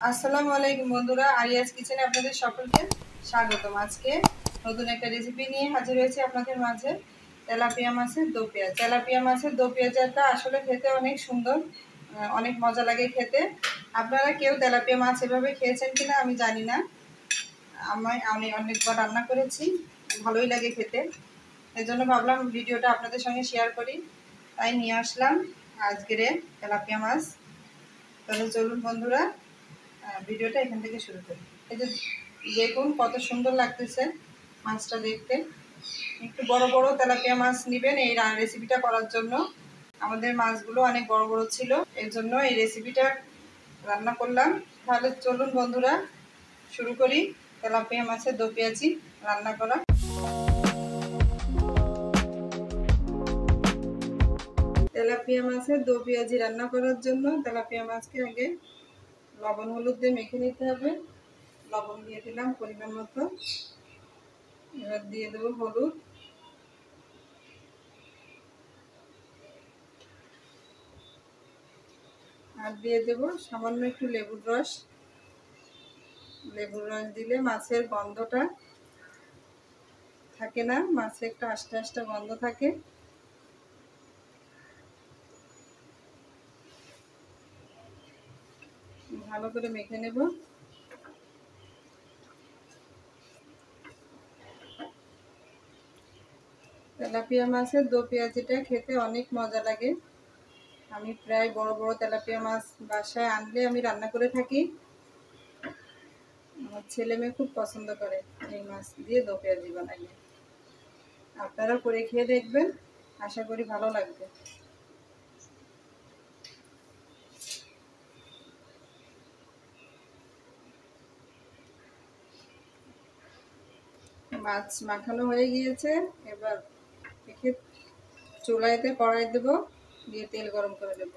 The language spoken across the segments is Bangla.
আসসালামু আলাইকুম বন্ধুরা, আরিয়াজ কিচেনে আপনাদের সকলকে স্বাগতম। আজকে নতুন একটা রেসিপি নিয়ে হাজির হয়েছি আপনাদের মাঝে। তেলাপিয়া মাছের দো পেঁয়াজ। তেলাপিয়া মাছের দো পেঁয়াজটা আসলে খেতে অনেক সুন্দর, অনেক মজা লাগে খেতে। আপনারা কেউ তেলাপিয়া মাছ এভাবে খেয়েছেন কিনা আমি জানি না। আমি অনেকবার রান্না করেছি, ভালোই লাগে খেতে। এজন্য ভাবলাম ভিডিওটা আপনাদের সঙ্গে শেয়ার করি, তাই নিয়ে আসলাম আজকের তেলাপিয়া মাছ। তাহলে চলুন বন্ধুরা, ভিডিওটা এখান থেকে শুরু করি। এই যে দেখুন কত সুন্দর লাগতেছে মাছটা দেখতে। একটু বড় বড় তেলাপিয়া মাছ নেবেন এই রেসিপিটা করার জন্য। আমাদের মাছগুলো অনেক বড় বড় ছিল, এর জন্য এই রেসিপিটা রান্না করলাম। তাহলে চলুন বন্ধুরা শুরু করি তেলাপিয়া মাছের দো পেঁয়াজি রান্না করা। তেলাপিয়া মাছের দো পেঁয়াজি রান্না করার জন্য তেলাপিয়া মাছকে আগে লবণ হলুদ দিয়ে মেখে নিতে হবে। লবণ দিয়ে দিলাম পরিমাণ মতো। এবার দিয়ে দেবো হলুদ, আর দিয়ে দেবো সামান্য একটু লেবুর রস। লেবুর রস দিলে মাছের গন্ধটা থাকে না, মাছে একটা আস্তে আস্তে গন্ধ থাকে। ভালো করে মেখে নেব। তেলাপিয়া মাছের দো পেঁয়াজিটা খেতে অনেক মজা লাগে। আমি প্রায় বড় বড় তেলাপিয়া মাছ বাসায় আনলে আমি রান্না করে থাকি। আমার ছেলে মেয়ে খুব পছন্দ করে এই মাছ দিয়ে দো পেঁয়াজি বানাইলে। আপনারা করে খেয়ে দেখবেন, আশা করি ভালো লাগবে। মাছ মাখানো হয়ে গিয়েছে, এবার একে চুলাইতে কড়াই দেবো, দিয়ে তেল গরম করে দেব।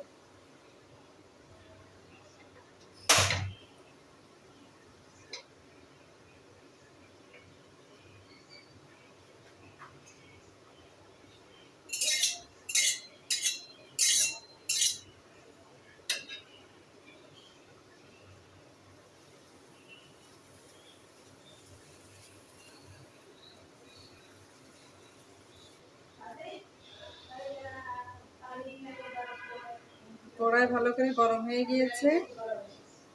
কড়াই ভালো করে গরম হয়ে গিয়েছে,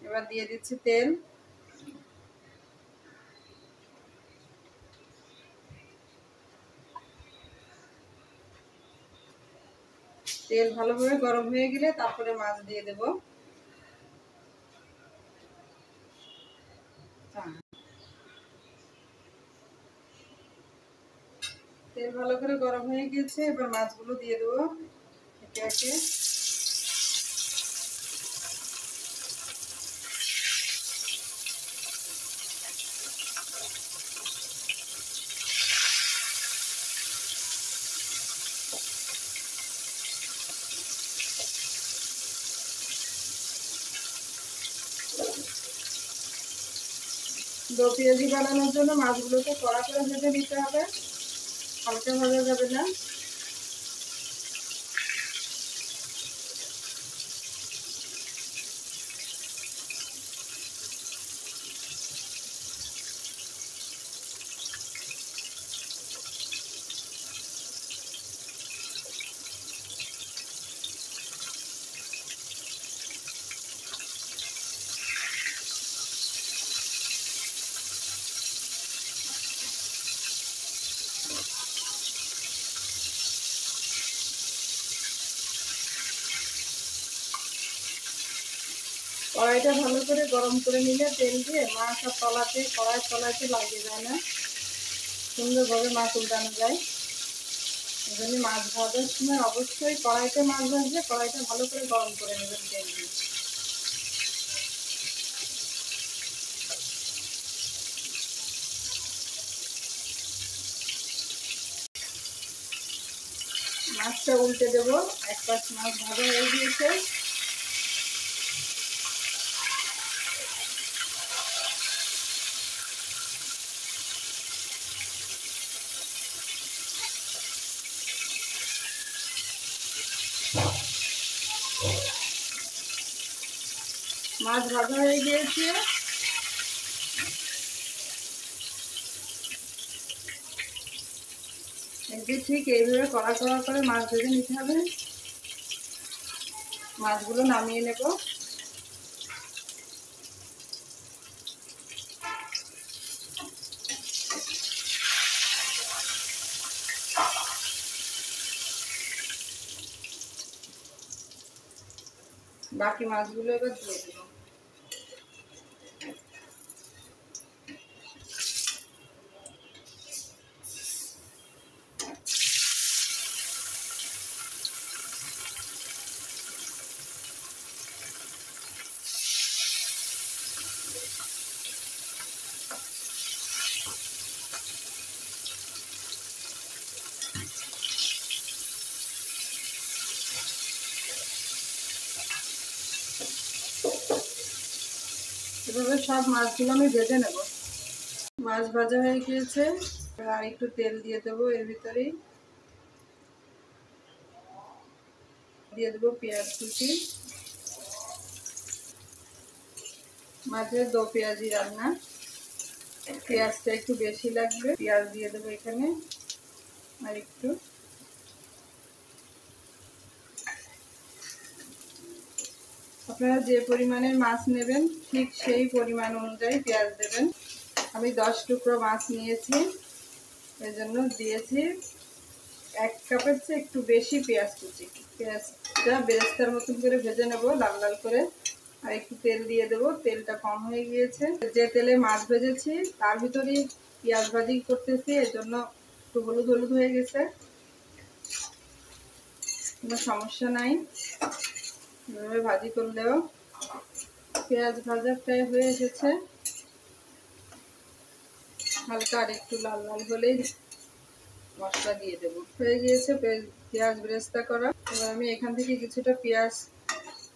এবার দিয়ে দিচ্ছি তেল। তেল ভালোভাবে গরম হয়ে গেলে তারপরে মাছ দিয়ে দেব। তেল ভালো করে গরম হয়ে গিয়েছে, এবার মাছগুলো দিয়ে দেবো একে একে। দো পেঁয়াজি বানানোর জন্য মাছগুলোকে কড়া করে ভেজে নিতে হবে, হালকা ভাজা যাবে না। কড়াইটা ভালো করে গরম করে নিলে তেল দিয়ে মাছ আর কড়াইয়ের তলাতে লাগিয়ে যায় না, সুন্দরভাবে মাছ উল্টানো যায়। এই জন্য মাছ ভাজার সময় অবশ্যই কড়াইতে মাছ ভাজলে কড়াইটা ভালো করে গরম করে নেবেন তেল দিয়ে। মাছটা উল্টে দেবো, এক পাশ মাছ ভাজা হয়ে গিয়েছে। মাছ ভাজা হয়ে গিয়েছে। এই যে ঠিক এইভাবে কড়া কড়া করে মাছ ভেজে নিতে হবে। মাছগুলো নামিয়ে নেব। বাকি মাছগুলো এবার দিয়ে দেব। এভাবে সব মাছগুলো আমি ভেজে নেব। মাছ ভাজা হয়ে গিয়েছে। আর একটু তেল দিয়ে দেবো। এর ভিতরেই দিয়ে দেবো পেঁয়াজ কুচি। মাছের দো পেঁয়াজি রান্না, পেঁয়াজটা একটু বেশি লাগবে। পেঁয়াজ দিয়ে দেবো এখানে। আর একটু আপনারা যে পরিমাণের মাছ নেবেন ঠিক সেই পরিমাণ অনুযায়ী পেঁয়াজ দেবেন। আমি 10 টুকরো মাছ নিয়েছি, এই জন্য দিয়েছি 1 কাপের চেয়ে একটু বেশি পেঁয়াজ কুচি। পেঁয়াজটা বেরেস্তার মতন করে ভেজে নেব লাল লাল করে। আর একটু তেল দিয়ে দেবো। তেলটা কম হয়ে গিয়েছে। যে তেলে মাছ ভেজেছি তার ভিতরেই পেঁয়াজ ভাজি করতেছি, এর জন্য একটু হলুদ হলুদ হয়ে গেছে। কোনো সমস্যা নাই, এভাবে ভাজি করলেও। পেঁয়াজ ভাজা প্রায় হয়ে এসেছে। হালকা আর একটু লাল লাল হলেই মশলা দিয়ে দেবো। হয়ে গিয়েছে পেঁয়াজ বেরেস্তা করা। এবার আমি এখান থেকে কিছুটা পেঁয়াজ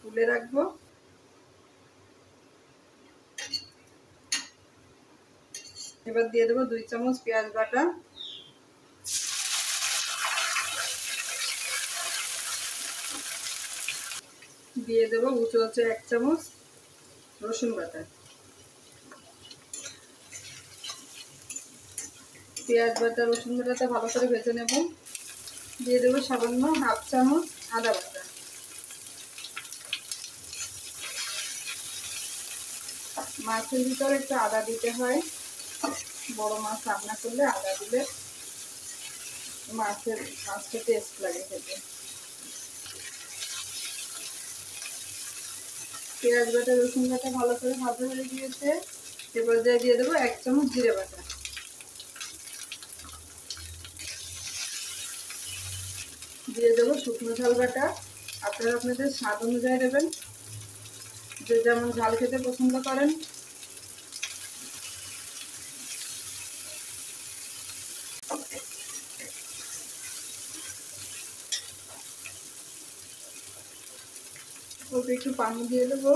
তুলে রাখবো। এবার দিয়ে দেবো 2 চামচ পেঁয়াজ বাটা। দিয়ে দেবো উঁচু 1 চামচ রসুন বাটা। পেঁয়াজ বাটা রসুন বাটাটা ভালো করে ভেজে নেব। দিয়ে দেবো সামান্য 1/2 চামচ আদা বাটা। মাছের ভিতরে একটু আদা দিতে হয়। বড় মাছ রান্না করলে আদা দিলে মাছটা টেস্ট লাগে খেতে। পেঁয়াজ বাটা রসুন বাটা ভালো করে ভাজা হয়ে গিয়েছে। এবার দিয়ে দেবো 1 চামচ জিরে বাটা। দিয়ে দেবো শুকনো ঝাল বাটা। আপনারা আপনাদের স্বাদ অনুযায়ী দেবেন, যে যেমন ঝাল খেতে পছন্দ করেন। অল্প একটু পানি দিয়ে দেবো।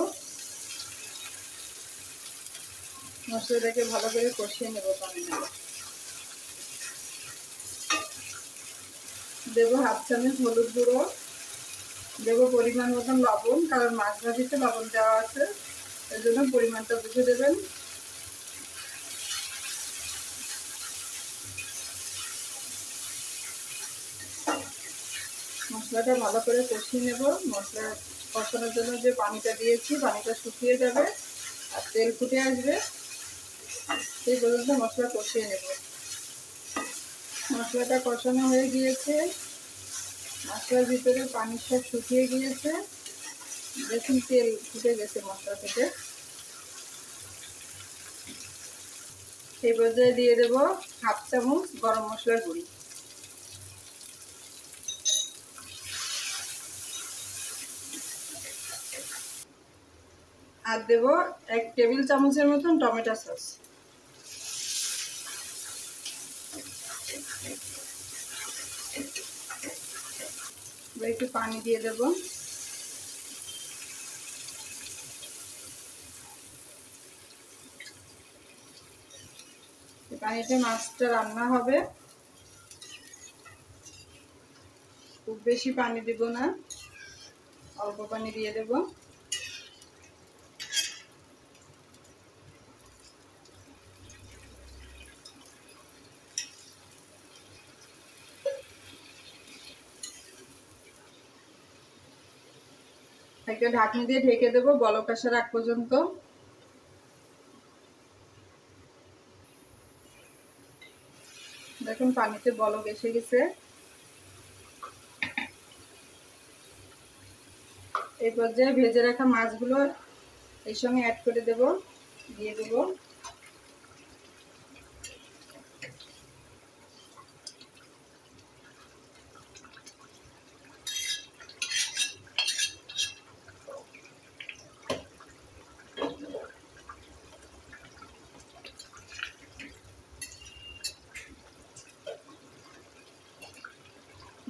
মশলাটাকে ভালো করে কষিয়ে নেবো পানি দিয়ে। দেবো 1/2 চামচ হলুদ গুঁড়ো। দেবো পরিমাণ মতন লবণ, কারণ মাছ ভাজিতে লবণ দেওয়া আছে, এর জন্য পরিমাণটা বুঝে দেবেন। মশলাটা ভালো করে কষিয়ে নেব। মশলা কষানোর জন্য যে পানিটা দিয়েছি পানিটা শুকিয়ে যাবে আর তেল ফুটে আসবে, সেই পর্যন্ত মশলা কষিয়ে নেব। মশলাটা কষানো হয়ে গিয়েছে। মশলার ভিতরে পানি সব শুকিয়ে গিয়েছে। দেখুন তেল ফুটে গেছে মশলা থেকে। সেই পর্যায়ে দিয়ে দেবো 1/2 চামচ গরম মশলার গুঁড়ি। আর দেবো 1 টেবিল চামচের মতন টমেটো সস। একটু পানি দিয়ে দেবো। পানিতে মাছটা রান্না হবে। খুব বেশি পানি দেব না, অল্প পানি দিয়ে দেব। একটা ঢাকনি দিয়ে ঢেকে দেবো বলক আসার আগ পর্যন্ত। দেখুন পানিতে বলক এসে গেছে। এই পর্যায়ে ভেজে রাখা মাছগুলো এর সঙ্গে অ্যাড করে দেব, দিয়ে দেব।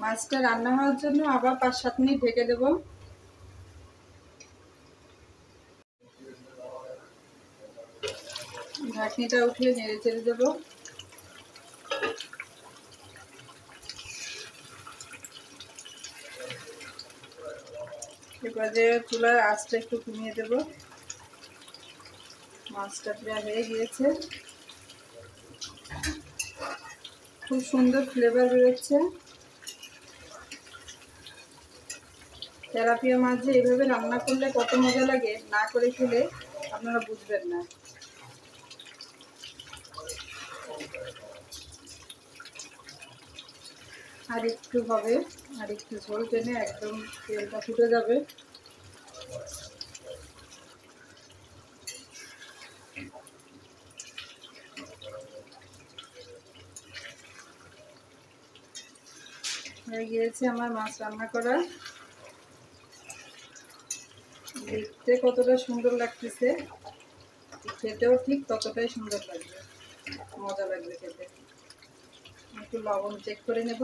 মাছটা রান্না হওয়ার জন্য আবার 5-7 মিনিট ঢেকে দেব। ঢাকনিটা উঠিয়ে নেড়ে চেড়ে দেব। এবার যে চুলার আঁচটা একটু কমিয়ে দেব। মাছটা প্রায় হয়ে গিয়েছে, খুব সুন্দর ফ্লেভার বেরোচ্ছে। তেলাপিয়া মাছ যে এইভাবে রান্না করলে কত মজা লাগে, না করে খেলে আপনারা বুঝবেন না। আর একটু হবে, আর একটু ঝোল টেনে একদম তেলটা ফুটে যাবে। হয়ে গিয়েছে আমার মাছ রান্না করা। দেখতে কতটা সুন্দর লাগতেছে, খেতেও ঠিক ততটাই সুন্দর লাগবে, মজা লাগবে খেতে। একটু লবণ চেক করে নেব।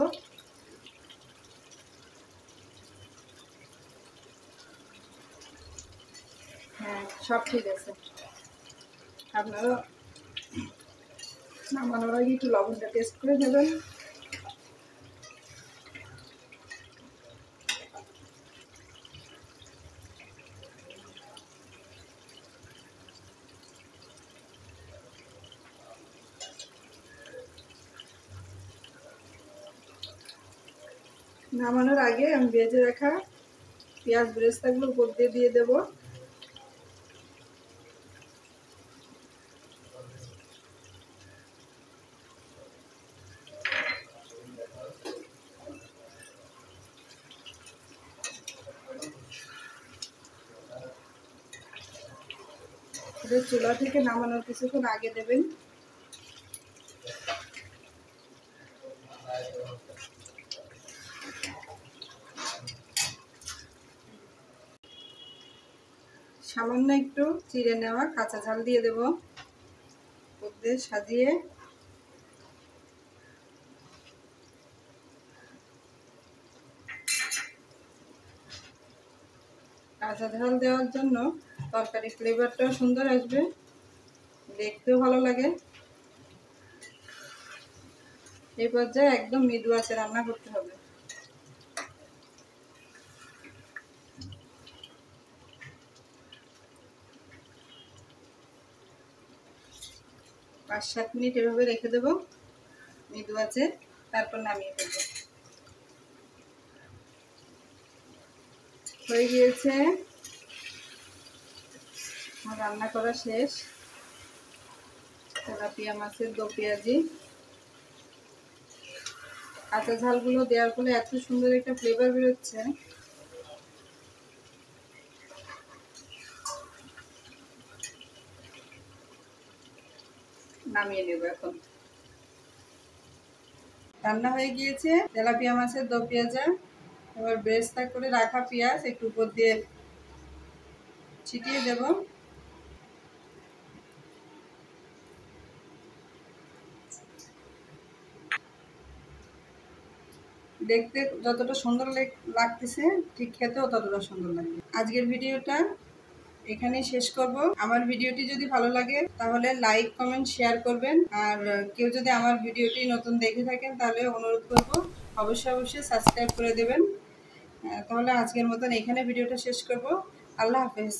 হ্যাঁ, সব ঠিক আছে। আপনারা নামানোর আগে একটু লবণটা টেস্ট করে নেবেন। নামানোর আগে আমি ভেজে রাখা পেঁয়াজ বেরেস্তাগুলো উপর দিয়ে দেবো। চুলা থেকে নামানোর কিছুক্ষণ আগে দেবেন। সামান্য একটু চিড়ে নেওয়া কাঁচা ঝাল দিয়ে দেব, ওদের সাজিয়ে। কাঁচা ঝাল দেওয়ার জন্য তরকারি ফ্লেভারটাও সুন্দর আসবে, দেখতেও ভালো লাগে। এই পর্যায়ে একদম মৃদু আঁচে রান্না করতে হবে। পাঁচ 7 মিনিট এভাবে রেখে দেব মৃদু আঁচে, তারপর নামিয়ে দেব। হয়ে গিয়েছে আমার রান্না করা শেষ। তেলাপিয়া মাছের দো পেঁয়াজি। কাঁচা ঝালগুলো দেওয়ার ফলে এত সুন্দর একটা ফ্লেভার বেরোচ্ছে। নামিয়ে নেব এখন। রান্না হয়ে গিয়েছে তেলাপিয়া মাছের দো পেঁয়াজা। এবার বেরেস্তা করে রাখা পেঁয়াজ একটু উপর দিয়ে ছিটিয়ে দেব। দেখতে যতটা সুন্দর লাগতেছে ঠিক খেতেও ততটা সুন্দর লাগবে। আজকের ভিডিওটা এখানেই শেষ করব। আমার ভিডিওটি যদি ভালো লাগে তাহলে লাইক কমেন্ট শেয়ার করবেন। আর কেউ যদি আমার ভিডিওটি নতুন দেখে থাকেন তাহলে অনুরোধ করব অবশ্যই সাবস্ক্রাইব করে দেবেন। তাহলে আজকের মতন এখানে ভিডিওটা শেষ করব। আল্লাহ হাফেজ।